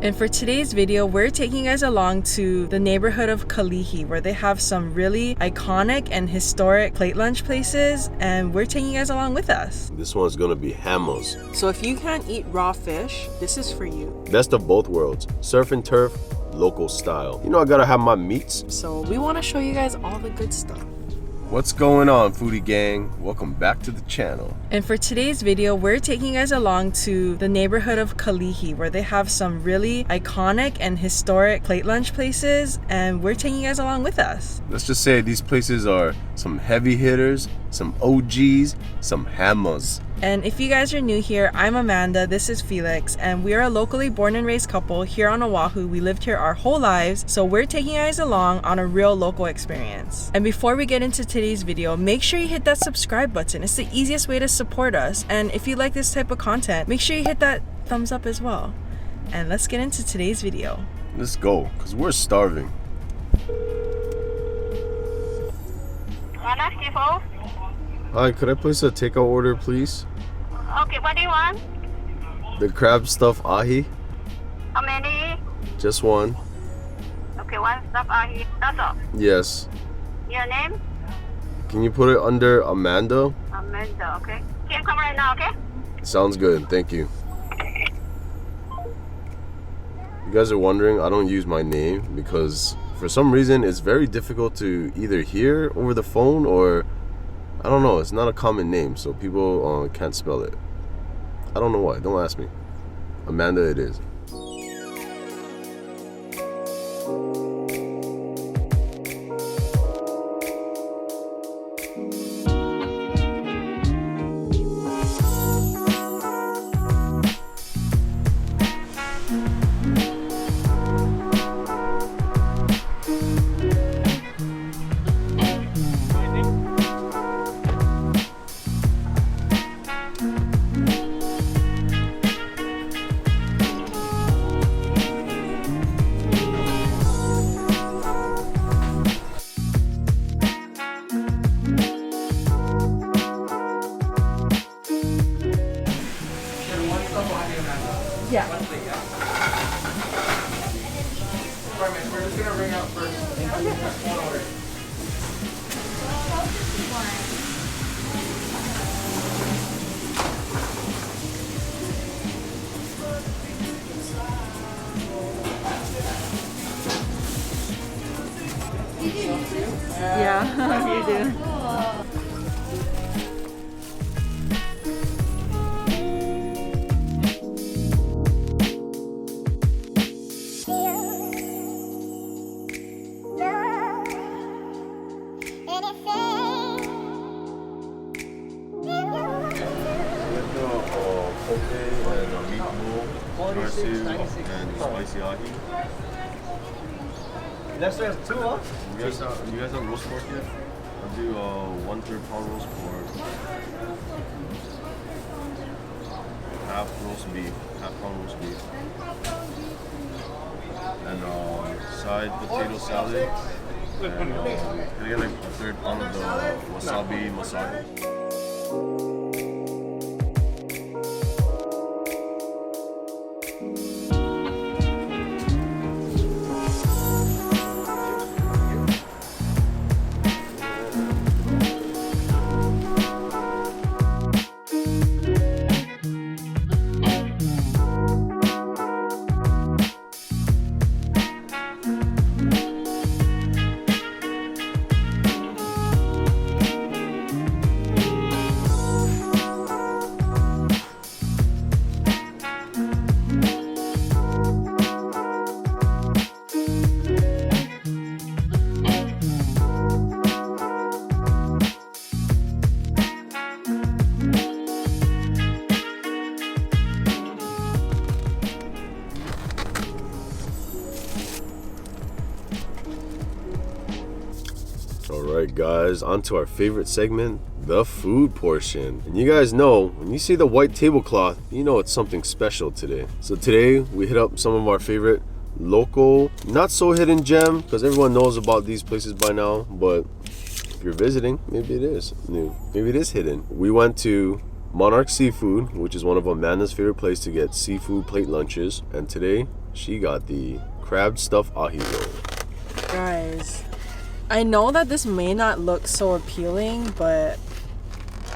And for today's video, we're taking you guys along to the neighborhood of Kalihi, where they have some really iconic and historic plate lunch places, and we're taking you guys along with us. This one's gonna be hammers. So if you can't eat raw fish, this is for you. Best of both worlds. Surf and turf, local style. You know I gotta have my meats. So we want to show you guys all the good stuff. What's going on, foodie gang? Welcome back to the channel. And for today's video, we're taking you guys along to the neighborhood of Kalihi, where they have some really iconic and historic plate lunch places, and we're taking you guys along with us. Let's just say these places are some heavy hitters, some OGs, some hammers. And if you guys are new here, I'm Amanda, this is Felix, and we are a locally born and raised couple here on Oahu. We lived here our whole lives, so we're taking you guys along on a real local experience. And before we get into today's video, make sure you hit that subscribe button. It's the easiest way to support us. And if you like this type of content, make sure you hit that thumbs up as well. And let's get into today's video. Let's go, because we're starving. Monarch Seafood. Hi, could I place a takeout order, please? Okay, what do you want? The crab stuffed ahi. How many? Just one. Okay, one stuff ahi. That's all. Yes. Your name? Can you put it under Amanda? Amanda, okay. Can come right now, okay? Sounds good, thank you. You guys are wondering, I don't use my name because for some reason it's very difficult to either hear over the phone or I don't know, it's not a common name, so people can't spell it. I don't know why, don't ask me. Amanda it is. Yeah. We're just gonna ring out first. One order. Yeah, you do. And spicy ahi. Left side has two, huh? You guys have roast pork yet? I'll do 1/3 pound roast pork, half roast beef, half pound roast beef, and side potato salad. And can I get like a 1/3 pound of the wasabi masala? Alright guys, on to our favorite segment, the food portion. And you guys know, when you see the white tablecloth, you know it's something special today. So today, we hit up some of our favorite local, not so hidden gem, because everyone knows about these places by now, but if you're visiting, maybe it is new. Maybe it is hidden. We went to Monarch Seafood, which is one of Amanda's favorite places to get seafood plate lunches. And today, she got the crab stuffed ahi roll. Guys, I know that this may not look so appealing, but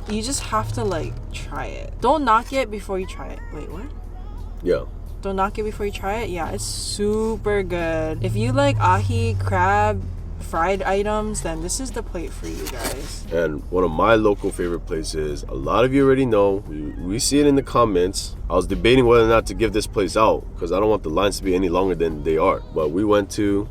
you just have to like try it. Don't knock it before you try it. Wait, what? Yeah. Don't knock it before you try it? Yeah, it's super good. If you like ahi, crab, fried items, then this is the plate for you guys. And one of my local favorite places, a lot of you already know, we see it in the comments. I was debating whether or not to give this place out because I don't want the lines to be any longer than they are. But we went to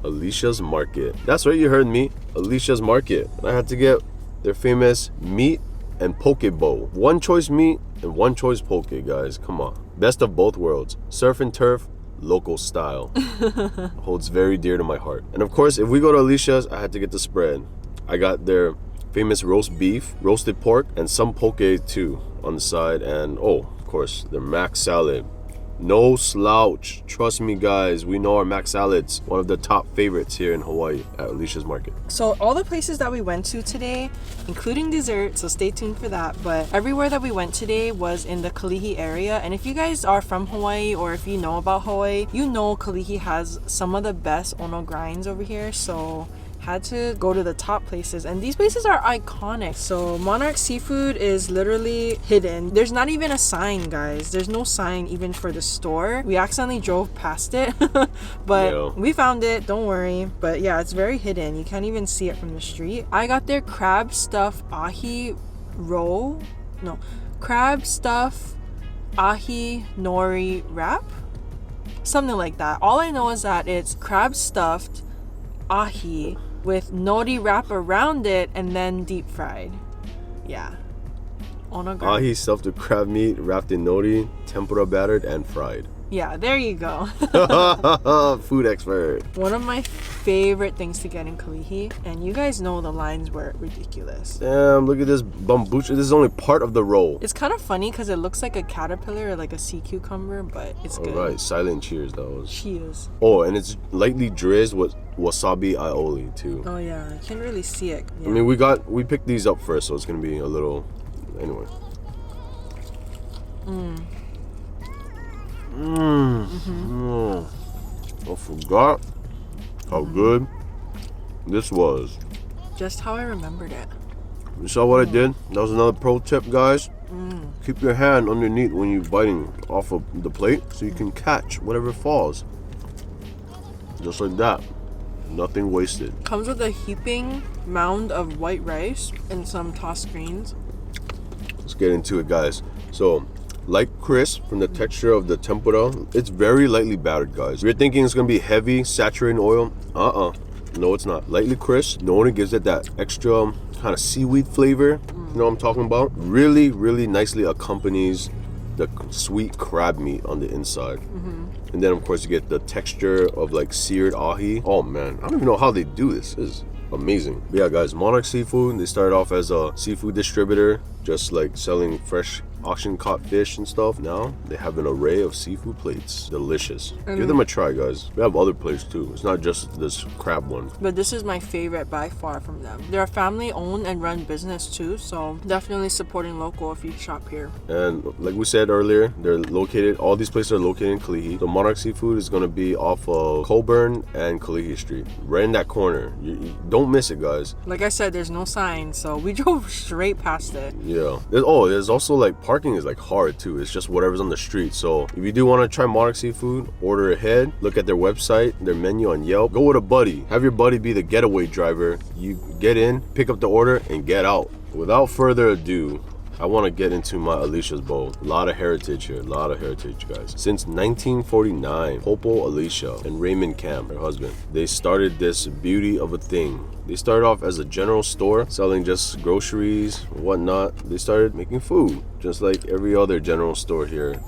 Alicia's Market. That's right, you heard me. Alicia's Market. And I had to get their famous meat and poke bowl. One choice meat and one choice poke, guys. Come on. Best of both worlds. Surf and turf, local style. Holds very dear to my heart. And of course, if we go to Alicia's, I had to get the spread. I got their famous roast beef, roasted pork, and some poke too on the side. And oh, of course, their mac salad. No slouch. Trust me, guys. We know our mac salad's one of the top favorites here in Hawaii at Alicia's Market. So all the places that we went to today, including dessert, so stay tuned for that, but everywhere that we went today was in the Kalihi area. And if you guys are from Hawaii or if you know about Hawaii, you know Kalihi has some of the best ono grinds over here, so had to go to the top places, and these places are iconic. So Monarch Seafood is literally hidden. There's not even a sign, guys. There's no sign even for the store. We accidentally drove past it but we found it, don't worry. But yeah, it's very hidden. You can't even see it from the street. I got their crab stuffed ahi roll. No, crab stuffed ahi nori wrap, something like that. All I know is that it's crab stuffed ahi with nori wrap around it and then deep fried. Yeah. Ahi stuffed with crab meat wrapped in nori, tempura battered and fried. Yeah, there you go. Food expert. One of my favorite things to get in Kalihi, and you guys know the lines were ridiculous. Damn, look at this bambucha. This is only part of the roll. It's kind of funny because it looks like a caterpillar or like a sea cucumber, but it's good. Alright, silent cheers those. Cheers. Oh, and it's lightly drizzled with wasabi aioli too. Oh yeah, I can't really see it. Yeah. I mean, we picked these up first, so it's gonna be a little. Anyway. I forgot how good this was. Just how I remembered it. You saw what I did? That was another pro tip, guys. Keep your hand underneath when you're biting off of the plate so you can catch whatever falls. Just like that. Nothing wasted. Comes with a heaping mound of white rice and some tossed greens. Let's get into it, guys. So, like crisp from the texture of the tempura, it's very lightly battered, guys. If you're thinking it's gonna be heavy, saturated in oil, no, it's not. Lightly crisp. No one gives it that extra kind of seaweed flavor. You know what I'm talking about? Really, really nicely accompanies the sweet crab meat on the inside. And then, of course, you get the texture of like seared ahi. Oh man, I don't even know how they do this. This is amazing. But yeah, guys, Monarch Seafood, they started off as a seafood distributor, just like selling fresh auction caught fish and stuff. Now they have an array of seafood plates. Delicious. Give them a try, guys. We have other plates too. It's not just this crab one. But this is my favorite by far from them. They're a family owned and run business too, so definitely supporting local if you shop here. And like we said earlier, they're located, all these places are located in Kalihi. The Monarch Seafood is going to be off of Coburn and Kalihi Street, right in that corner. You don't miss it, guys. Like I said, there's no sign, so we drove straight past it. Yeah. There's also like parking is like hard too. It's just whatever's on the street. So if you do want to try Monarch Seafood, order ahead, look at their website, their menu on Yelp, go with a buddy, have your buddy be the getaway driver. You get in, pick up the order and get out. Without further ado, I want to get into my Alicia's bowl. A lot of heritage here, guys. Since 1949, Popo Alicia and Raymond Camp, her husband, they started this beauty of a thing. They started off as a general store selling just groceries, whatnot. They started making food, just like every other general store here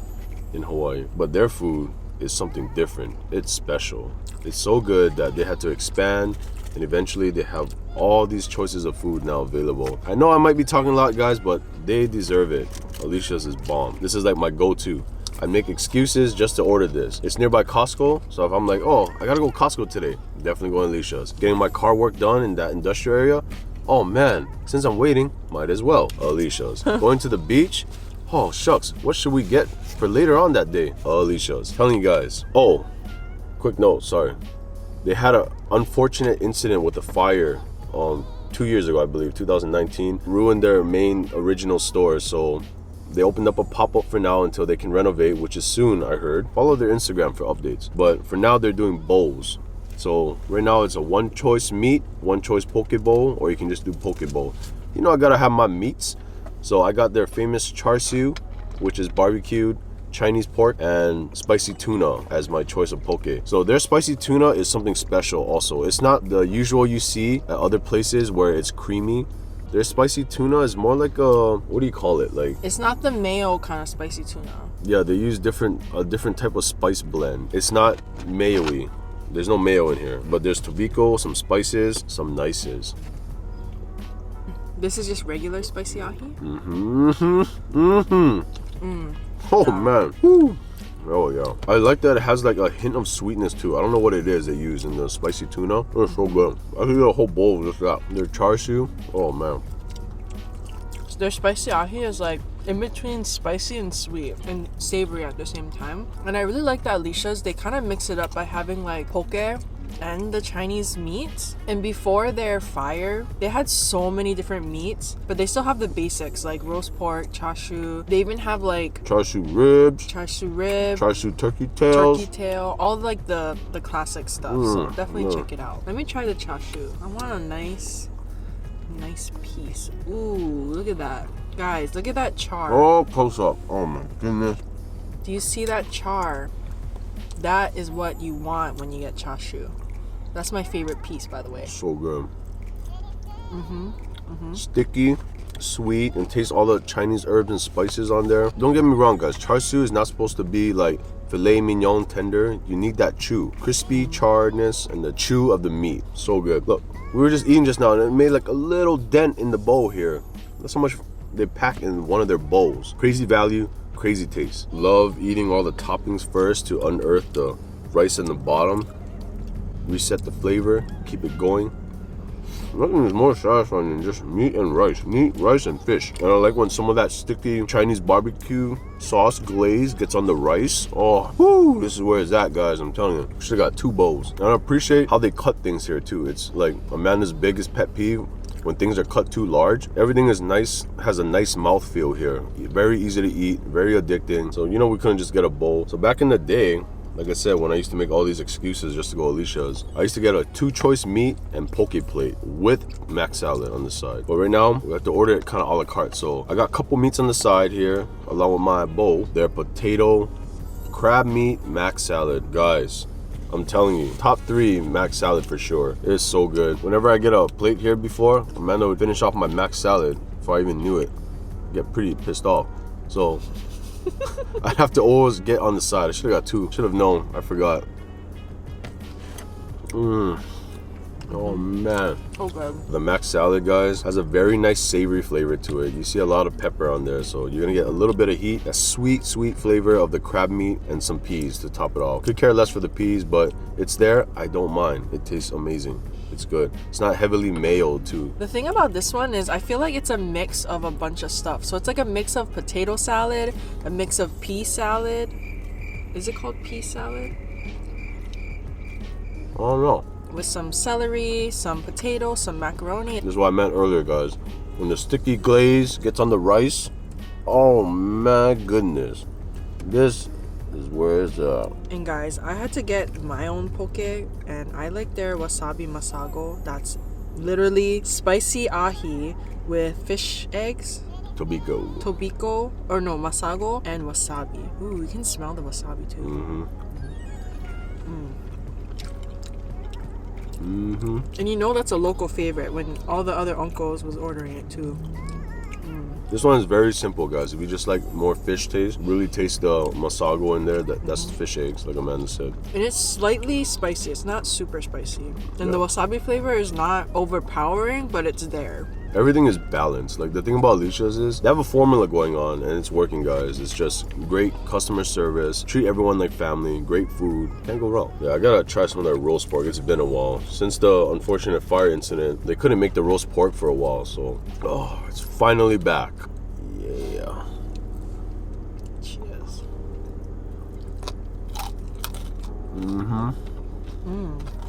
in Hawaii. But their food is something different. It's special. It's so good that they had to expand, and eventually they have all these choices of food now available. I know I might be talking a lot, guys, but they deserve it. Alicia's is bomb. This is like my go-to. I make excuses just to order this. It's nearby Costco, so if I'm like, oh, I gotta go Costco today, definitely go to Alicia's. Getting my car work done in that industrial area, oh man, since I'm waiting, might as well. Alicia's. Going to the beach, Oh, shucks. What should we get for later on that day? Alicia's. Telling you guys. Oh, quick note. Sorry. They had an unfortunate incident with a fire 2 years ago, I believe, 2019. Ruined their main original store, so they opened up a pop-up for now until they can renovate, which is soon, I heard. Follow their Instagram for updates. But for now, they're doing bowls. So right now, it's a one choice meat, one choice poke bowl, or you can just do poke bowl. You know, I gotta have my meats. So I got their famous char siu, which is barbecued Chinese pork, and spicy tuna as my choice of poke. So their spicy tuna is something special also. It's not the usual you see at other places where it's creamy. Their spicy tuna is more like a, what do you call it? Like, It's not the mayo kind of spicy tuna. yeah, they use a different type of spice blend. It's not mayo-y. There's no mayo in here, but there's tobiko, some spices, some nices. This is just regular spicy ahi? Oh man. Woo. Oh yeah. I like that it has like a hint of sweetness too. I don't know what it is they use in the spicy tuna. It's so good. I could get a whole bowl of just that. Their char siu. Oh man. So their spicy ahi is like in between spicy and sweet and savory at the same time. And I really like that Alicia's, they kind of mix it up by having like poke and the Chinese meats. And before their fire, they had so many different meats, but they still have the basics like roast pork, char siu. They even have like Char siu ribs, char siu rib, char siu turkey tails. turkey tail, all like the classic stuff. So definitely check it out. Let me try the char siu. I want a nice piece. Ooh, look at that. Guys, look at that char. Oh, close up. Oh my goodness. Do you see that char? That is what you want when you get char siu. That's my favorite piece, by the way. So good. Sticky, sweet, and taste all the Chinese herbs and spices on there. Don't get me wrong, guys. Char siu is not supposed to be like filet mignon tender. You need that chew. Crispy charredness and the chew of the meat. So good. Look, we were just eating just now and it made like a little dent in the bowl here. That's how much they pack in one of their bowls. Crazy value, crazy taste. Love eating all the toppings first to unearth the rice in the bottom. Reset the flavor, keep it going. Nothing is more satisfying than just meat and rice. Meat, rice, and fish. And I like when some of that sticky Chinese barbecue sauce glaze gets on the rice. Oh, whoo, this is where it's at, guys. I'm telling you. Should've got 2 bowls. And I appreciate how they cut things here too. It's like Amanda's biggest pet peeve. When things are cut too large, everything is nice, has a nice mouthfeel here. Very easy to eat, very addicting. So, you know, we couldn't just get a bowl. So back in the day, like I said, when I used to make all these excuses just to go Alicia's, I used to get a 2-choice meat and poke plate with mac salad on the side. But right now, we have to order it kind of a la carte. So I got a couple meats on the side here, along with my bowl. They're potato, crab meat, mac salad. Guys, I'm telling you, top 3 mac salad for sure. It is so good. Whenever I get a plate here before, Amanda would finish off my mac salad before I even knew it. Get pretty pissed off. So I'd have to always get on the side. I should have got 2. Should have known. I forgot. Oh man. So good. The mac salad, guys, has a very nice savory flavor to it. You see a lot of pepper on there, so you're gonna get a little bit of heat, a sweet flavor of the crab meat, and some peas to top it off. Could care less for the peas, but it's there. I don't mind. It tastes amazing. It's good. It's not heavily mayoed too. The thing about this one is I feel like it's a mix of a bunch of stuff. So it's like a mix of potato salad, a mix of pea salad. Is it called pea salad? I don't know. With some celery, some potato, some macaroni. This is what I meant earlier, guys. When the sticky glaze gets on the rice, oh my goodness. This is where it's at. And guys, I had to get my own poke, and I like their wasabi masago. That's literally spicy ahi with fish eggs, tobiko, or no, masago, and wasabi. Ooh, you can smell the wasabi too. And you know that's a local favorite when all the other uncles was ordering it too. This one is very simple, guys. If you just like more fish taste, really taste the masago in there. That's fish eggs, like Amanda said. And it's slightly spicy. It's not super spicy. And the wasabi flavor is not overpowering, but it's there. Everything is balanced. Like the thing about Alicia's is they have a formula going on and it's working, guys. It's just great customer service, treat everyone like family, great food. Can't go wrong. Yeah, I gotta try some of their roast pork. It's been a while. Since the unfortunate fire incident, they couldn't make the roast pork for a while, so it's finally back. Yeah.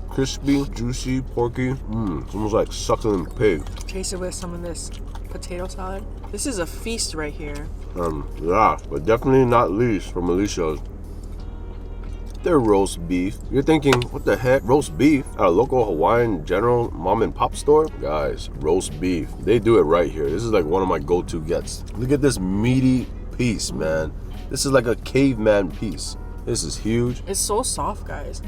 Crispy, juicy, porky. It's almost like suckling pig. Chase it with some of this potato salad. This is a feast right here. Yeah, but definitely not least from Alicia's. Their roast beef. You're thinking, what the heck? Roast beef at a local Hawaiian general mom and pop store? Guys, roast beef. They do it right here. This is like one of my go-to gets. Look at this meaty piece, man. This is like a caveman piece. This is huge. It's so soft, guys.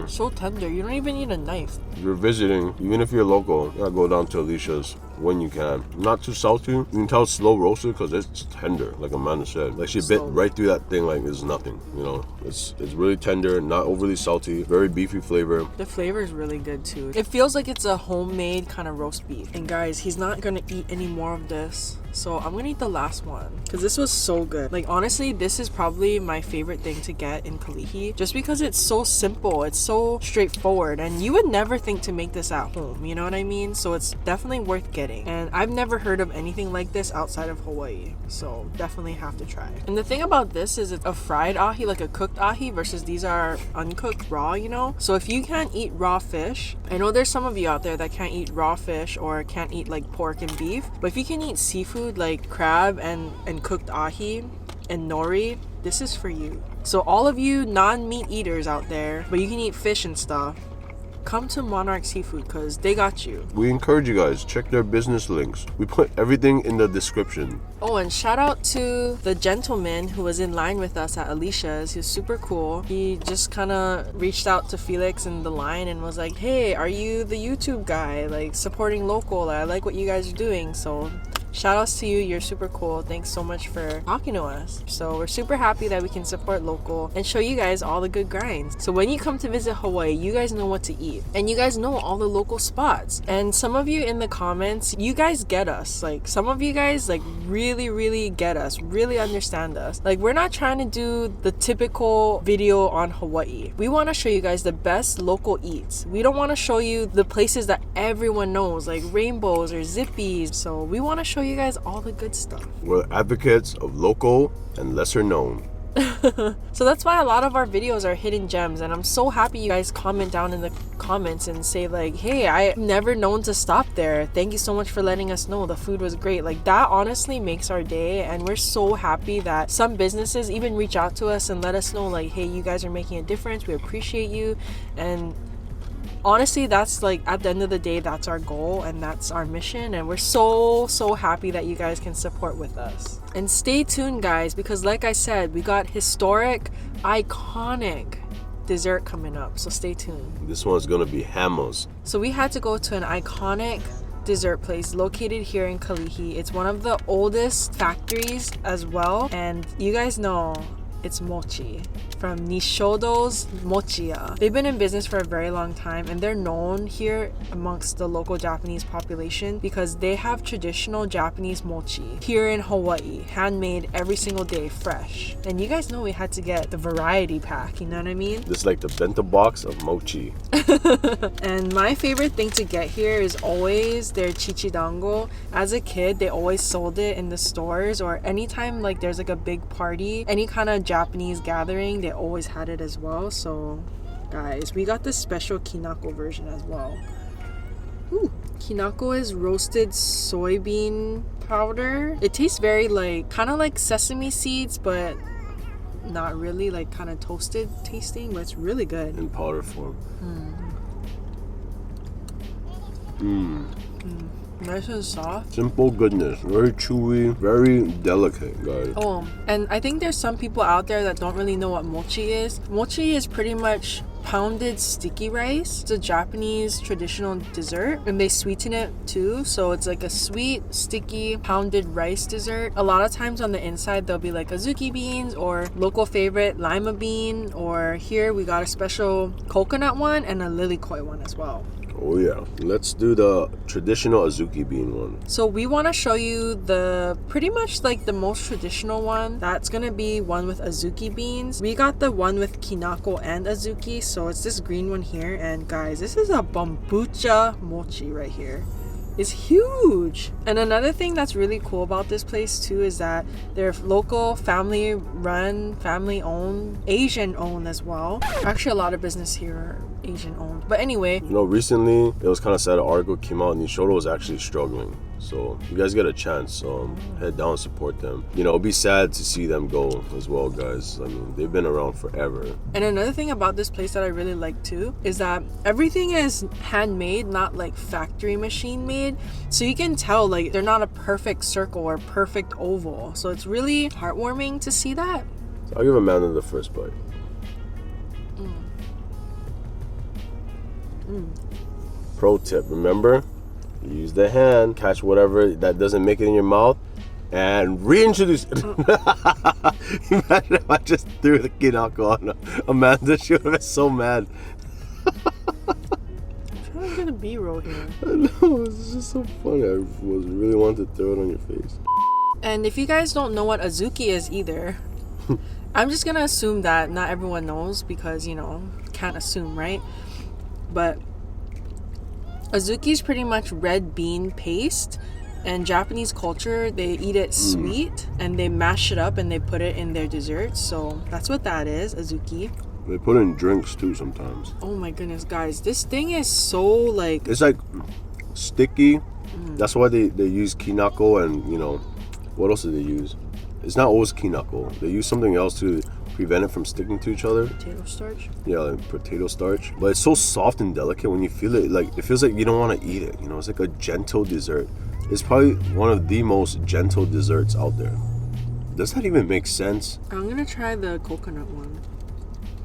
So tender. You don't even need a knife. If you're visiting, even if you're local, you gotta go down to Alicia's when you can. Not too salty. You can tell it's slow roasted because it's tender, like Amanda said. Like she bit right through that thing like it's nothing, you know. It's really tender, not overly salty, very beefy flavor. The flavor is really good too. It feels like it's a homemade kind of roast beef. And guys, he's not gonna eat any more of this. So I'm gonna eat the last one because this was so good. Like honestly, this is probably my favorite thing to get in Kalihi just because it's so simple, it's so straightforward, and you would never think to make this at home, you know what I mean? So it's definitely worth getting, and I've never heard of anything like this outside of Hawaii, so definitely have to try. And the thing about this is it's a fried ahi, like a cooked ahi, versus these are uncooked raw, you know? So if you can't eat raw fish, I know there's some of you out there that can't eat raw fish or can't eat like pork and beef, but if you can eat seafood like crab and cooked ahi and nori, this is for you. So all of you non-meat eaters out there, but you can eat fish and stuff, come to Monarch Seafood because they got you. We encourage you guys, check their business links. We put everything in the description. Oh, and shout out to the gentleman who was in line with us at Alicia's. He was super cool. He just kind of reached out to Felix in the line and was like, hey, are you the YouTube guy? Like supporting local. I like what you guys are doing. So shout outs to you. You're super cool. Thanks so much for talking to us. So we're super happy that we can support local and show you guys all the good grinds. So when you come to visit Hawaii, you guys know what to eat and you guys know all the local spots. And some of you in the comments, you guys get us. Like some of you guys like really get us, really understand us. Like we're not trying to do the typical video on Hawaii. We want to show you guys the best local eats. We don't want to show you the places that everyone knows, like rainbows or zippies. So we want to show you guys all the good stuff. We're advocates of local and lesser known. So that's why a lot of our videos are hidden gems, and I'm so happy you guys comment down in the comments and say like, hey, I've never known to stop there. Thank you so much for letting us know. The food was great. Like that honestly makes our day, and we're so happy that some businesses even reach out to us and let us know like, hey, you guys are making a difference. We appreciate you. And honestly, that's like at the end of the day, that's our goal and that's our mission, and we're so happy that you guys can support with us. And stay tuned guys, because like I said, we got historic, iconic dessert coming up, so stay tuned. This one's gonna be hammers. So we had to go to an iconic dessert place located here in Kalihi. It's one of the oldest factories as well, and you guys know it's Mochi from Nishodo's Mochiya. They've been in business for a very long time, and they're known here amongst the local Japanese population because they have traditional Japanese mochi here in Hawaii, handmade every single day, fresh. And you guys know we had to get the variety pack, you know what I mean? This is like the bento box of mochi. And my favorite thing to get here is always their chichidango. As a kid, they always sold it in the stores, or anytime like there's like a big party, any kind of Japanese gathering, they always had it as well. So guys, we got the special kinako version as well. Ooh, kinako is roasted soybean powder. It tastes very like kind of like sesame seeds, but not really, like kind of toasted tasting, but it's really good in powder form. Nice and soft. Simple goodness. Very chewy, very delicate, guys. Oh, and I think there's some people out there that don't really know what mochi is. Mochi is pretty much pounded sticky rice. It's a Japanese traditional dessert, and they sweeten it too, so it's like a sweet sticky pounded rice dessert. A lot of times on the inside there'll be like azuki beans or local favorite lima bean, or here we got a special coconut one and a lilikoi one as well. Oh yeah, let's do the traditional azuki bean one. So we want to show you the pretty much like the most traditional one. That's gonna be one with azuki beans. We got the one with kinako and azuki, so it's this green one here. And guys, this is a bambucha mochi right here. is huge. And another thing that's really cool about this place too is that they're local, family run, family owned, Asian owned as well. Actually, a lot of business here are Asian owned. But anyway, You know, recently it was kind of sad. An article came out. Nishodo was actually struggling. So you guys get a chance, head down and support them. You know, it'll be sad to see them go as well, guys. I mean, they've been around forever. and another thing about this place that I really like too is that everything is handmade, not like factory machine made. So you can tell like they're not a perfect circle or perfect oval. So it's really heartwarming to see that. So I'll give Amanda the first bite. Pro tip, remember? Use the hand, catch whatever that doesn't make it in your mouth, and reintroduce it. Imagine if I just threw the kinako on Amanda. She would have been so mad. I'm trying to get a B-roll here. I know, it's just so funny. I really wanted to throw it on your face. And if you guys don't know what azuki is either, I'm just gonna assume that not everyone knows because, you know, can't assume, right? But azuki is pretty much red bean paste, and Japanese culture, they eat it sweet and they mash it up and they put it in their desserts. So that's what that is, azuki. They put it in drinks too sometimes. Oh my goodness, guys, this thing is so like, It's like sticky. That's why they use kinako, and you know, what else do they use? It's not always kinako. They use something else to prevent it from sticking to each other. potato starch. Yeah, like potato starch. But it's so soft and delicate when you feel it. Like, it feels like you don't want to eat it. You know, it's like a gentle dessert. It's probably one of the most gentle desserts out there. Does that even make sense? I'm gonna try the coconut one.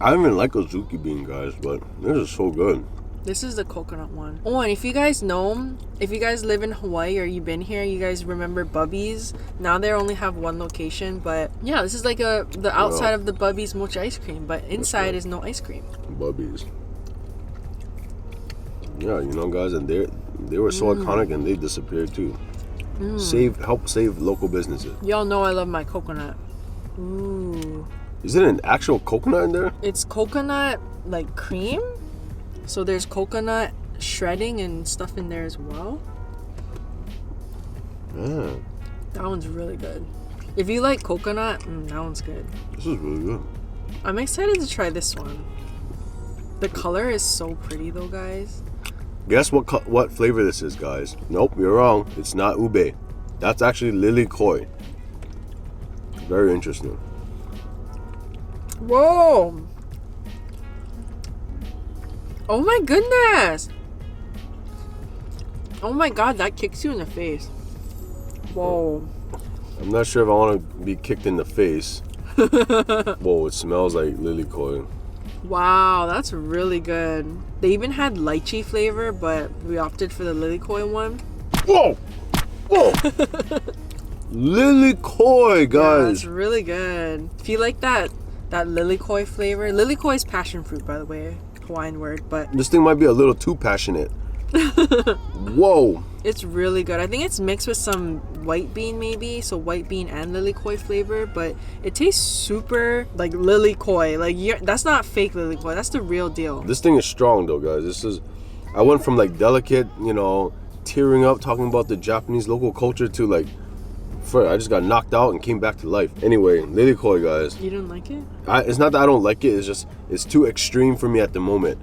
I don't even like azuki bean, guys, but this is so good. This is the coconut one. Oh, and if you guys know, if you guys live in Hawaii or you've been here, you guys remember Bubby's. Now they only have one location, but yeah, this is like the outside of the Bubby's mochi ice cream, but inside is no ice cream. Bubbies. Yeah, you know, guys, and they were so iconic, and they disappeared too. Help save local businesses. Y'all know I love my coconut. Ooh. Is it an actual coconut in there? It's coconut like cream. So there's coconut shredding and stuff in there as well. Yeah. That one's really good. If you like coconut, that one's good. This is really good. I'm excited to try this one. The color is so pretty though, guys. Guess what flavor this is, guys? Nope, you're wrong. It's not ube. That's actually lily koi. Very interesting. Whoa! Oh my goodness! Oh my god, that kicks you in the face. Whoa. I'm not sure if I want to be kicked in the face. Whoa, it smells like lily koi. Wow, that's really good. They even had lychee flavor, but we opted for the lily koi one. Whoa! Whoa! Lily koi, Yeah, guys. it's really good. If you like that lily koi flavor, lily koi is passion fruit, by the way. Hawaiian word, but This thing might be a little too passionate. Whoa! it's really good. I think it's mixed with some white bean maybe, so white bean and lily koi flavor, but it tastes super like lily koi. Like that's not fake lily koi, that's the real deal. This thing is strong though, guys. I went from like delicate, you know, tearing up talking about the Japanese local culture to like, I just got knocked out and came back to life. Anyway, lily koi, guys. You didn't like it? It's not that I don't like it, it's just, it's too extreme for me at the moment.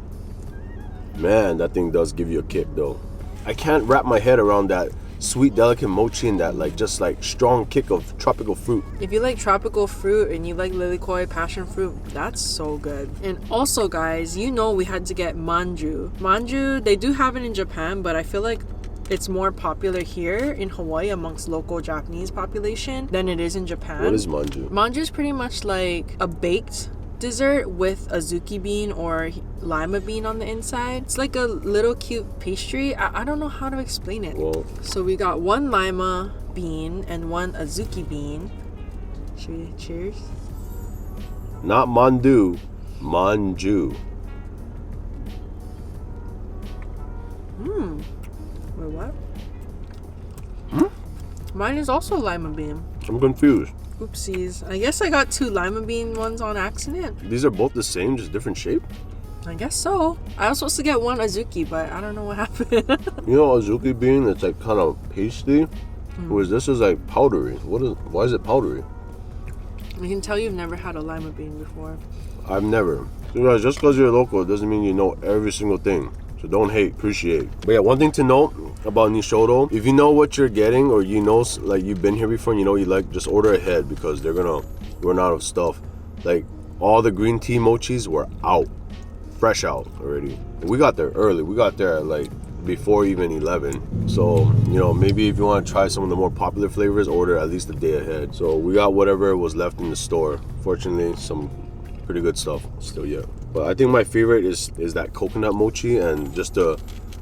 Man, that thing does give you a kick though. I can't wrap my head around that sweet, delicate mochi and that like just like strong kick of tropical fruit. If you like tropical fruit and you like lily koi, passion fruit, that's so good. And also, guys, you know we had to get manju. Manju, they do have it in Japan, but I feel like it's more popular here in Hawaii amongst local Japanese population than it is in Japan. What is manju? Manju is pretty much like a baked dessert with azuki bean or lima bean on the inside. It's like a little cute pastry. I don't know how to explain it. Well, So we got one lima bean and one azuki bean. Should we cheers? not mandu, manju. Wait, what? Mine is also lima bean. I'm confused. Oopsies. I guess I got two lima bean ones on accident. These are both the same, just different shape? I guess so. I was supposed to get one azuki, but I don't know what happened. You know, azuki bean, it's like kind of pasty. Whereas this is like powdery. Why is it powdery? I can tell you've never had a lima bean before. I've never. So guys, just because you're local, it doesn't mean you know every single thing. So don't hate, appreciate. But yeah, one thing to note about Nishodo, if you know what you're getting, or you know, like you've been here before and you know you like, just order ahead because they're gonna run out of stuff. Like all the green tea mochis were out, fresh out already. And we got there early. We got there like before even 11. So, you know, maybe if you want to try some of the more popular flavors, order at least a day ahead. So we got whatever was left in the store. Fortunately, some pretty good stuff still yet. But I think my favorite is that coconut mochi and just the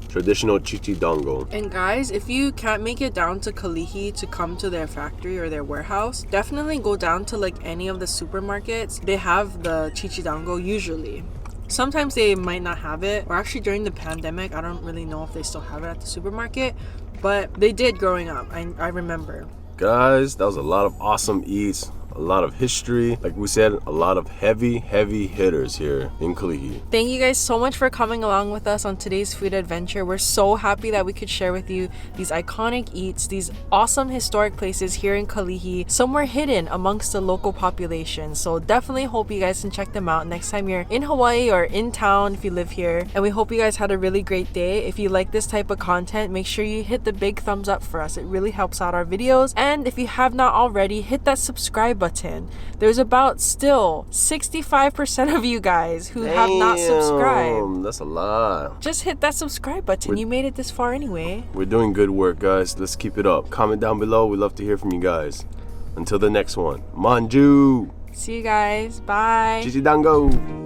traditional chichidango. And guys, if you can't make it down to Kalihi to come to their factory or their warehouse, definitely go down to like any of the supermarkets. They have the chichidango usually. Sometimes they might not have it, or actually during the pandemic, I don't really know if they still have it at the supermarket, but they did growing up. I remember. Guys, that was a lot of awesome eats. A lot of history. Like we said, a lot of heavy hitters here in Kalihi. Thank you guys so much for coming along with us on today's food adventure. We're so happy that we could share with you these iconic eats, these awesome historic places here in Kalihi, somewhere hidden amongst the local population. So definitely hope you guys can check them out next time you're in Hawaii or in town if you live here. And we hope you guys had a really great day. If you like this type of content, make sure you hit the big thumbs up for us. It really helps out our videos. And if you have not already, hit that subscribe button. There's about still 65% of you guys who have not subscribed. That's a lot. Just hit that subscribe button. You made it this far anyway. We're doing good work, guys. Let's keep it up. Comment down below. We'd love to hear from you guys. Until the next one. Manju. See you guys. Bye. Chichidango.